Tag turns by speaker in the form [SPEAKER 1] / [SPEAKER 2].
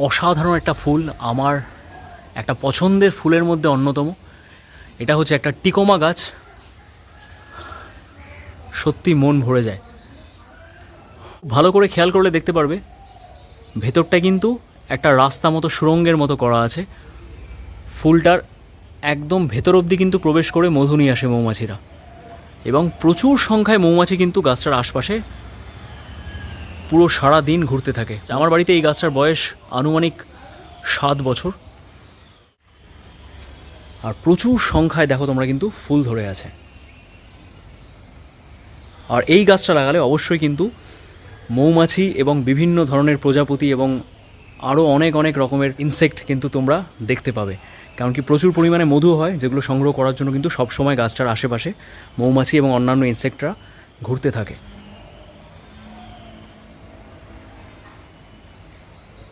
[SPEAKER 1] অসাধারণ একটা ফুল, আমার একটা পছন্দের ফুলের মধ্যে অন্যতম। এটা হচ্ছে একটা টিকোমা গাছ, সত্যি মন ভরে যায়। ভালো করে খেয়াল করলে দেখতে পারবে ভেতরটা কিন্তু একটা রাস্তা মতো সুড়ঙ্গের মতো করা আছে। ফুলটার একদম ভেতর অবধি কিন্তু প্রবেশ করে মধু নিয়ে আসে মৌমাছিরা, এবং প্রচুর সংখ্যায় মৌমাছি কিন্তু গাছটার আশপাশে পুরো সারা দিন ঘুরতে থাকে। আমার বাড়িতে এই গাছটার বয়স আনুমানিক 7 বছর, আর প্রচুর সংখ্যায় দেখো তোমরা কিন্তু ফুল ধরে আছে। আর এই গাছটা লাগালে অবশ্যই কিন্তু মৌমাছি এবং বিভিন্ন ধরনের প্রজাপতি এবং আরও অনেক অনেক রকমের ইনসেক্ট কিন্তু তোমরা দেখতে পাবে, কারণ কি প্রচুর পরিমাণে মধু হয়, যেগুলো সংগ্রহ করার জন্য কিন্তু সবসময় গাছটার আশেপাশে মৌমাছি এবং অন্যান্য ইনসেক্টরা ঘুরতে থাকে।